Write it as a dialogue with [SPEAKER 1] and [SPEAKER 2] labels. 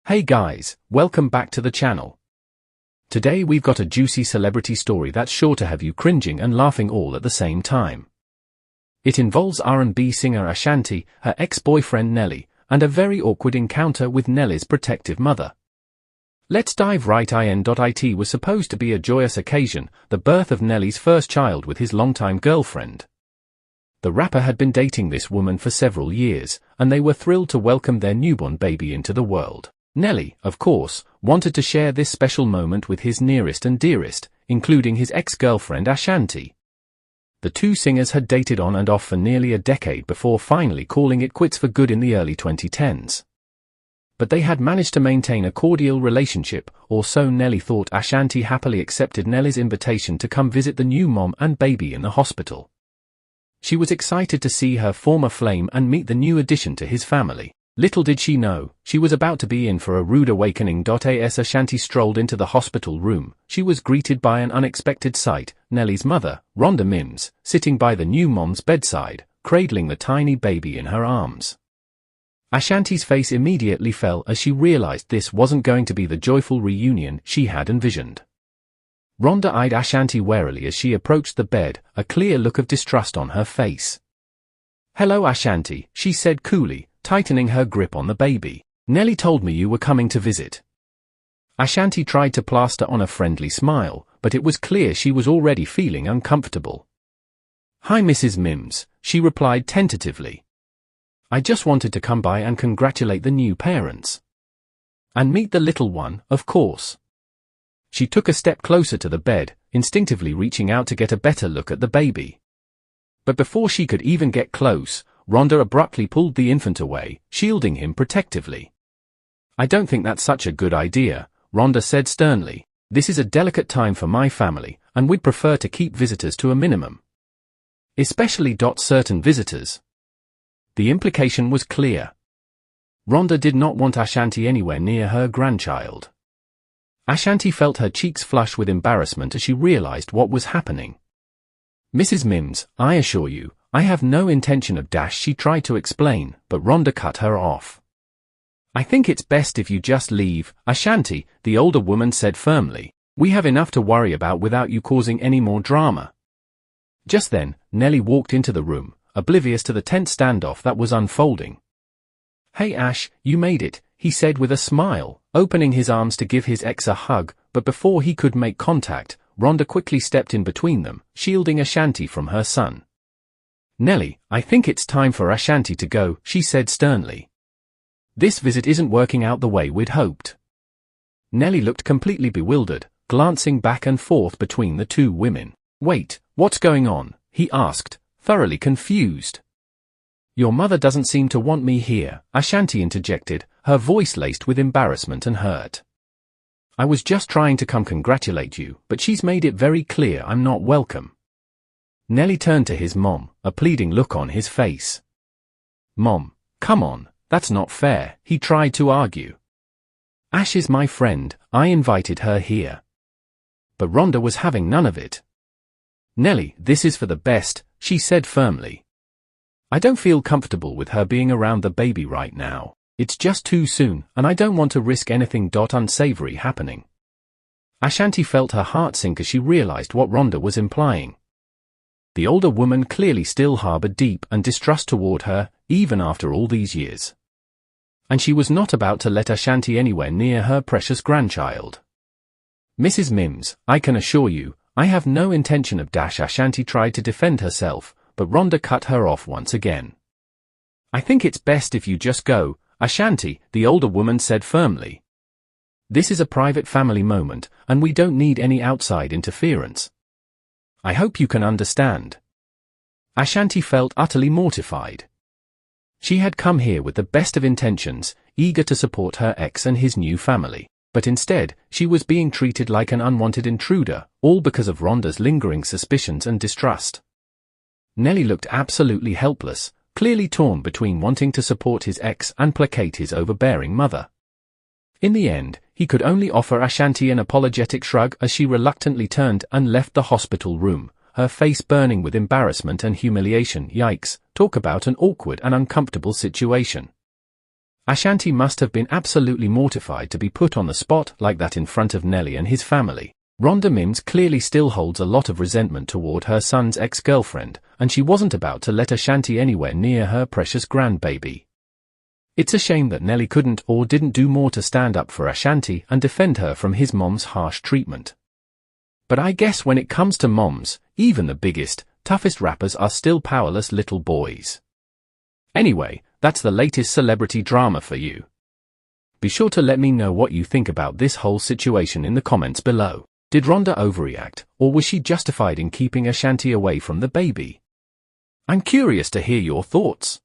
[SPEAKER 1] Hey guys, welcome back to the channel. Today we've got a juicy celebrity story that's sure to have you cringing and laughing all at the same time. It involves R&B singer Ashanti, her ex-boyfriend Nelly, and a very awkward encounter with Nelly's protective mother. Let's dive right in. It was supposed to be a joyous occasion, the birth of Nelly's first child with his longtime girlfriend. The rapper had been dating this woman for several years, and they were thrilled to welcome their newborn baby into the world. Nelly, of course, wanted to share this special moment with his nearest and dearest, including his ex-girlfriend Ashanti. The two singers had dated on and off for nearly a decade before finally calling it quits for good in the early 2010s. But they had managed to maintain a cordial relationship, or so Nelly thought. Ashanti happily accepted Nelly's invitation to come visit the new mom and baby in the hospital. She was excited to see her former flame and meet the new addition to his family. Little did she know, she was about to be in for a rude awakening. As Ashanti strolled into the hospital room, she was greeted by an unexpected sight: Nelly's mother, Rhonda Mims, sitting by the new mom's bedside, cradling the tiny baby in her arms. Ashanti's face immediately fell as she realized this wasn't going to be the joyful reunion she had envisioned. Rhonda eyed Ashanti warily as she approached the bed, a clear look of distrust on her face. "Hello Ashanti," she said coolly, tightening her grip on the baby. "Nelly told me you were coming to visit." Ashanti tried to plaster on a friendly smile, but it was clear she was already feeling uncomfortable. "Hi Mrs. Mims," she replied tentatively. "I just wanted to come by and congratulate the new parents. And meet the little one, of course." She took a step closer to the bed, instinctively reaching out to get a better look at the baby. But before she could even get close, Rhonda abruptly pulled the infant away, shielding him protectively. "I don't think that's such a good idea," Rhonda said sternly. "This is a delicate time for my family, and we'd prefer to keep visitors to a minimum. Especially certain visitors." The implication was clear. Rhonda did not want Ashanti anywhere near her grandchild. Ashanti felt her cheeks flush with embarrassment as she realized what was happening. "Mrs. Mims, I assure you, I have no intention of " she tried to explain, but Rhonda cut her off. "I think it's best if you just leave, Ashanti," the older woman said firmly. "We have enough to worry about without you causing any more drama." Just then, Nelly walked into the room, oblivious to the tense standoff that was unfolding. "Hey Ash, you made it," he said with a smile, opening his arms to give his ex a hug, but before he could make contact, Rhonda quickly stepped in between them, shielding Ashanti from her son. "Nelly, I think it's time for Ashanti to go," she said sternly. "This visit isn't working out the way we'd hoped." Nelly looked completely bewildered, glancing back and forth between the two women. "Wait, what's going on?" he asked, thoroughly confused. "Your mother doesn't seem to want me here," Ashanti interjected, her voice laced with embarrassment and hurt. "I was just trying to come congratulate you, but she's made it very clear I'm not welcome." Nelly turned to his mom, a pleading look on his face. "Mom, come on, that's not fair," he tried to argue. "Ash is my friend, I invited her here." But Rhonda was having none of it. "Nelly, this is for the best," she said firmly. "I don't feel comfortable with her being around the baby right now. It's just too soon, and I don't want to risk anything unsavory happening." Ashanti felt her heart sink as she realized what Rhonda was implying. The older woman clearly still harbored deep distrust toward her, even after all these years. And she was not about to let Ashanti anywhere near her precious grandchild. "Mrs. Mims, I can assure you, I have no intention of " Ashanti tried to defend herself, but Rhonda cut her off once again. "I think it's best if you just go, Ashanti," the older woman said firmly. "This is a private family moment, and we don't need any outside interference. I hope you can understand." Ashanti felt utterly mortified. She had come here with the best of intentions, eager to support her ex and his new family, but instead, she was being treated like an unwanted intruder, all because of Rhonda's lingering suspicions and distrust. Nelly looked absolutely helpless, clearly torn between wanting to support his ex and placate his overbearing mother. In the end, he could only offer Ashanti an apologetic shrug as she reluctantly turned and left the hospital room, her face burning with embarrassment and humiliation. Yikes, talk about an awkward and uncomfortable situation. Ashanti must have been absolutely mortified to be put on the spot like that in front of Nelly and his family. Rhonda Mims clearly still holds a lot of resentment toward her son's ex-girlfriend, and she wasn't about to let Ashanti anywhere near her precious grandbaby. It's a shame that Nelly couldn't or didn't do more to stand up for Ashanti and defend her from his mom's harsh treatment. But I guess when it comes to moms, even the biggest, toughest rappers are still powerless little boys. Anyway, that's the latest celebrity drama for you. Be sure to let me know what you think about this whole situation in the comments below. Did Rhonda overreact, or was she justified in keeping Ashanti away from the baby? I'm curious to hear your thoughts.